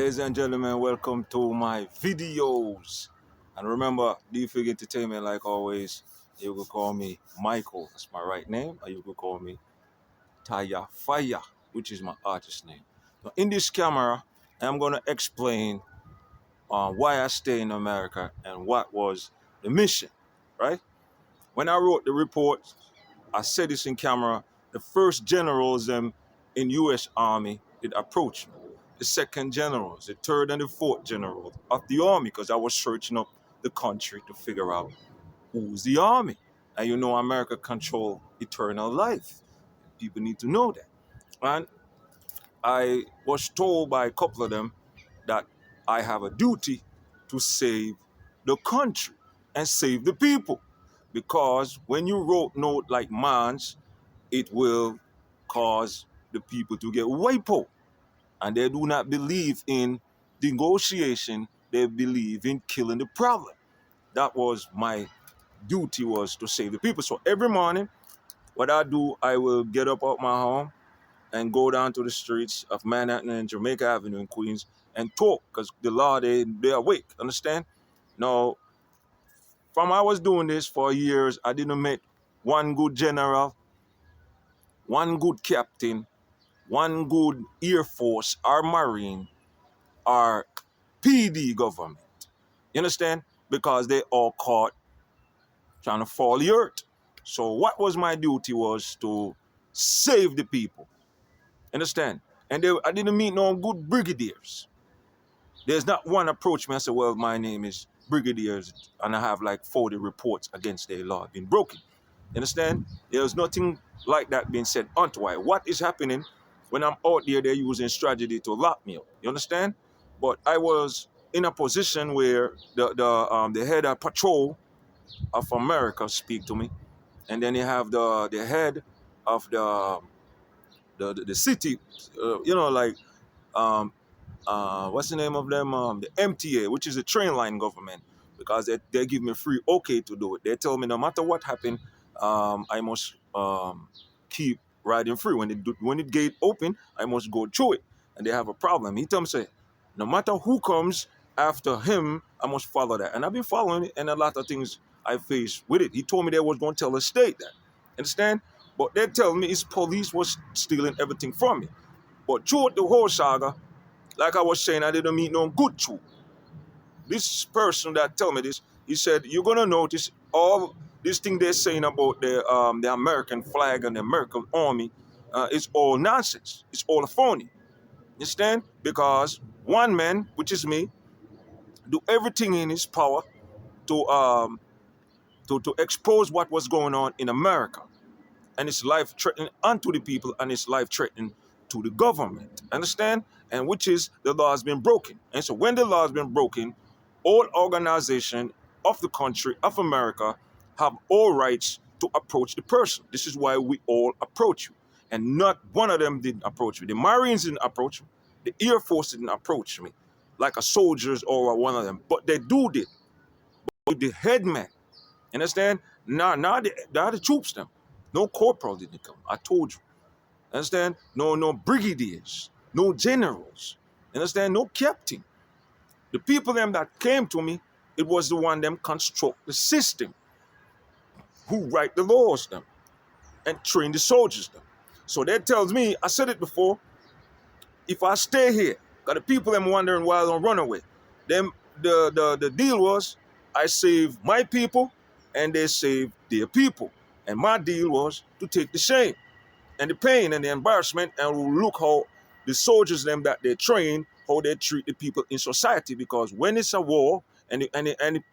Ladies and gentlemen, welcome to my videos. And remember, D-Fig Entertainment, like always, you could call me Michael, that's my right name, or you could call me Taya Fire, which is my artist name. Now, in this camera, I'm going to explain why I stay in America and what was the mission, right? When I wrote the report, I said this in camera, the first generals in U.S. Army did approach me. The second generals, the third and the fourth general of the army, because I was searching up the country to figure out who's the army. And you know America control eternal life. People need to know that. And I was told by a couple of them that I have a duty to save the country and save the people. Because when you wrote note like mine's, it will cause the people to get wiped out. And they do not believe in negotiation, they believe in killing the problem. That was my duty, was to save the people. So every morning, what I do, I will get up out my home and go down to the streets of Manhattan and Jamaica Avenue in Queens and talk, because the law, they're awake, understand? Now, from I was doing this for years, I didn't meet one good general, one good captain, one good Air Force or Marine or PD government. You understand? Because they all caught trying to fall the earth. So what was my duty was to save the people. Understand? And I didn't meet no good brigadiers. There's not one approach me and say, well, my name is brigadiers, and I have like 40 reports against their law being broken. You understand? There's nothing like that being said unto I. What is happening when I'm out there, they're using strategy to lock me up. You understand? But I was in a position where the head of patrol of America speak to me, and then you have the head of the city, like um, what's the name of them? The MTA, which is the train line government, because they give me free okay to do it. They tell me no matter what happened, I must keep riding free. When the gate open, I must go through it. And they have a problem. He tells me, say, no matter who comes after him, I must follow that. And I've been following it, and a lot of things I faced with it. He told me they was going to tell the state that. Understand? But they tell me his police was stealing everything from me. But throughout the whole saga, like I was saying, I didn't meet no good truth. This person that tell me this, he said, you're gonna notice all this thing they're saying about the American flag and the American army, it's all nonsense. It's all phony. You understand? Because one man, which is me, do everything in his power to to expose what was going on in America, and it's life threatening unto the people, and it's life threatening to the government. Understand? And which is the law has been broken. And so when the law has been broken, all organizations of the country of America have all rights to approach the person. This is why we all approach you. And not one of them didn't approach me. The Marines didn't approach me. The Air Force didn't approach me like a soldiers or one of them. But they did. But the headman, understand? Now the troops them. No corporal didn't come. I told you. Understand? No brigadiers, no generals. Understand? No captain. The people them that came to me, it was the one them construct the system, who write the laws them, and train the soldiers them. So that tells me, I said it before, if I stay here, got the people them wondering why I don't run away. Them the deal was I save my people and they save their people. And my deal was to take the shame and the pain and the embarrassment, and we'll look how the soldiers them that they train, how they treat the people in society. Because when it's a war and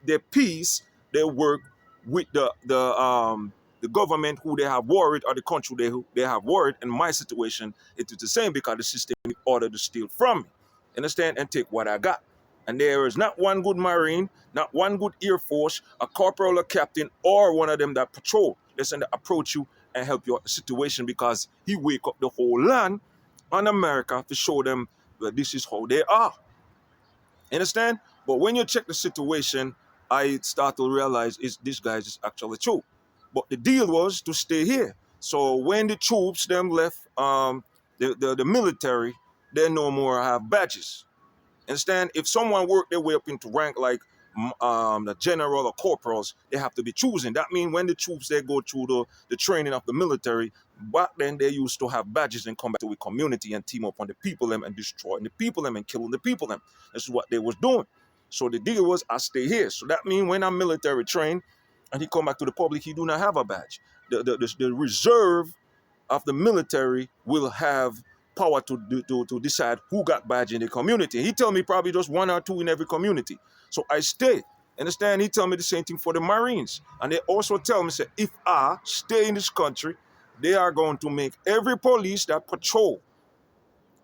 they're peace, they work with the government who they have worried, or the country they have worried. And my situation, it is the same, because the system in order to steal from me, understand, and take what I got. And there is not one good Marine, not one good Air Force, a corporal, a captain, or one of them that patrol. They send to approach you and help you out the situation, because he wake up the whole land on America to show them that this is how they are. Understand? But when you check the situation, I start to realize this guy is actually true. But the deal was to stay here. So when the troops them left, the military, they no more have badges. Understand? If someone work their way up into rank like the general or corporals, they have to be chosen. That means when the troops they go through the training of the military, back then they used to have badges and come back to a community and team up on the people them and destroying the people them and killing the people them. This is what they was doing. So the deal was I stay here. So that means when I'm military trained and he come back to the public, he do not have a badge. The reserve of the military will have power to decide who got badge in the community. He tell me probably just one or two in every community. So I stay. Understand? He tell me the same thing for the Marines. And they also tell me, say, if I stay in this country, they are going to make every police that patrol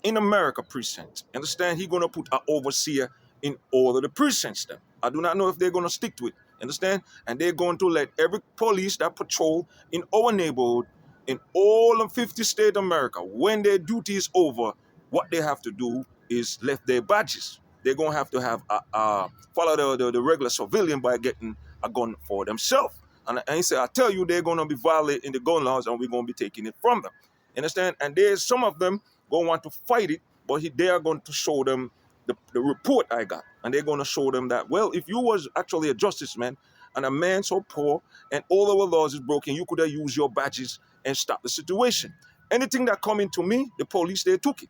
in America precinct. Understand? He's going to put an overseer in all of the precincts then. I do not know if they're going to stick to it. Understand? And they're going to let every police that patrol in our neighborhood in all of 50 states of America, when their duty is over, what they have to do is left their badges. They're going to have follow the regular civilian by getting a gun for themselves. And he said, I tell you, they're going to be violating the gun laws and we're going to be taking it from them. Understand? And there's some of them going to want to fight it, but they are going to show them the report I got. And they're going to show them that, well, if you was actually a justice man and a man so poor and all our laws is broken, you could have used your badges and stop the situation. Anything that come into me, the police, they took it.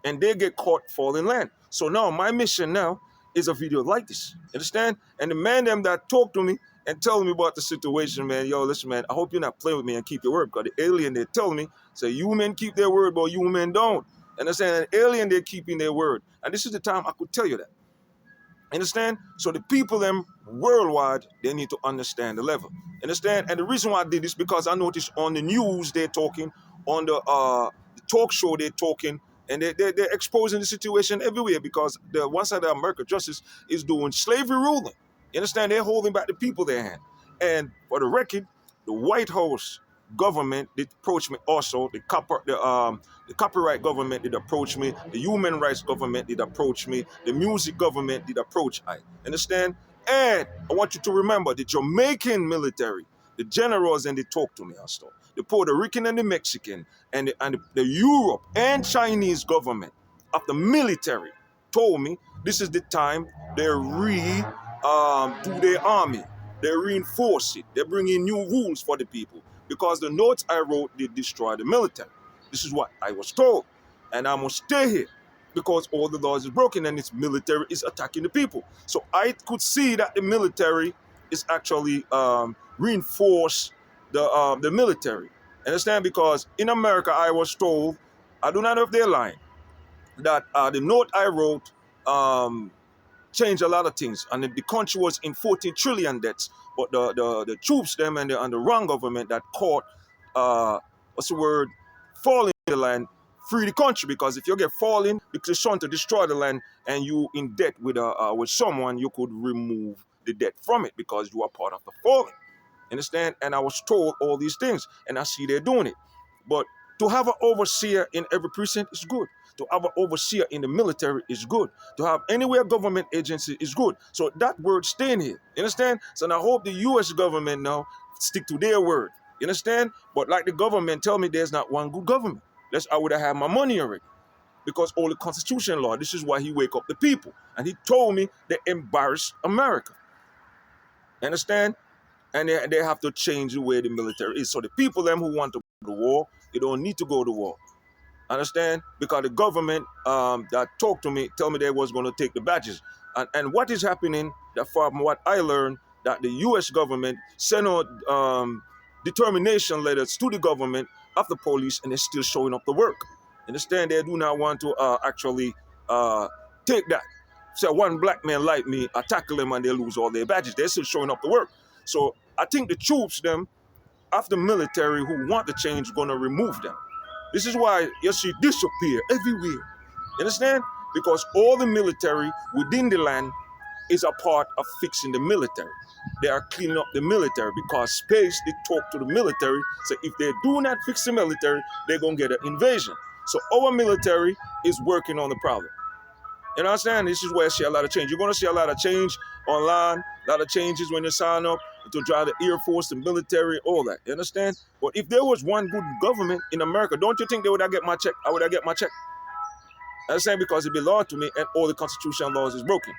And they get caught falling land. So now my mission now is a video like this. Understand? And the man them that talk to me and tell me about the situation, man, yo, listen, man, I hope you're not playing with me and keep your word. Because the alien, they tell me, say, you men keep their word, but you men don't. Understand? An alien, they're keeping their word. And this is the time I could tell you that. Understand? So the people them worldwide, they need to understand the level. Understand? And the reason why I did this because I noticed on the news they're talking, on the talk show they're talking, and they're exposing the situation everywhere because the one side of America justice is doing slavery ruling. You understand? They're holding back the people their hand. And for the record, the White House government did approach me also. The copyright government did approach me. The human rights government did approach me. The music government did approach I. Understand? And I want you to remember the Jamaican military, the generals, and they talk to me also. The Puerto Rican and the Mexican and the Europe and Chinese government of the military told me this is the time they do their army. They reinforce it. They bring in new rules for the people. Because the notes I wrote did destroy the military. This is what I was told. And I must stay here because all the laws is broken and its military is attacking the people. So I could see that the military is actually reinforce the military. Understand? Because in America, I was told, I do not know if they're lying, that the note I wrote changed a lot of things. And the country was in 14 trillion debts. But the troops, them and the wrong government that caught, falling in the land, free the country. Because if you get falling, because you're trying to destroy the land and you in debt with someone, you could remove the debt from it because you are part of the falling. Understand? And I was told all these things, and I see they're doing it. But to have an overseer in every precinct is good. To have an overseer in the military is good. To have anywhere government agency is good. So that word staying here. You understand? So I hope the U.S. government now stick to their word. You understand? But like the government tell me there's not one good government. I would have had my money already. Because all the constitution law, this is why he wake up the people. And he told me they embarrass America. You understand? And they have to change the way the military is. So the people them who want to go to war, they don't need to go to war. Understand? Because the government that talked to me, tell me they was going to take the badges. And what is happening, that from what I learned, that the U.S. government sent out determination letters to the government of the police, and they're still showing up the work. Understand? They do not want to actually take that. So one black man like me, I tackle them and they lose all their badges. They're still showing up the work. So I think the troops, them, of the military who want the change, going to remove them. This is why you see disappear everywhere. You understand? Because all the military within the land is a part of fixing the military. They are cleaning up the military because space, they talk to the military. So if they do not fix the military, they're going to get an invasion. So our military is working on the problem. You understand? This is where I see a lot of change. You're going to see a lot of change online, a lot of changes when you sign up to drive the Air Force, the military, all that. You understand? But if there was one good government in America, don't you think they would have get my check? I would have get my check. Understand? Because it belongs to me and all the constitutional laws is broken.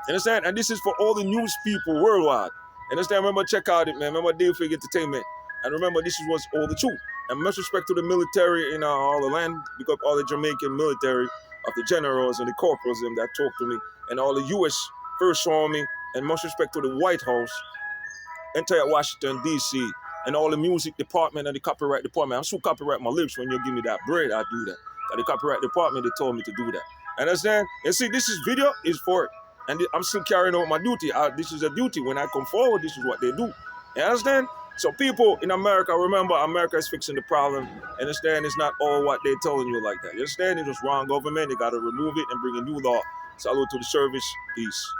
Understand? And this is for all the news people worldwide. Understand? Remember, check out it, man. Remember, Deal Fig Entertainment. And remember, this is what's all the truth. And much respect to the military in all the land, because all the Jamaican military of the generals and the corporals them that talk to me, and all the U.S. First Army, and much respect to the White House, entire Washington, D.C., and all the music department and the copyright department. I'm still copyright my lyrics. When you give me that bread, I do that. And the copyright department, they told me to do that. Understand? And see, this is video is for it. And I'm still carrying out my duty. This is a duty. When I come forward, this is what they do. You understand? So people in America, remember, America is fixing the problem. Understand? It's not all what they're telling you like that. You understand? It was wrong government. They got to remove it and bring a new law. Salute to the service. Peace.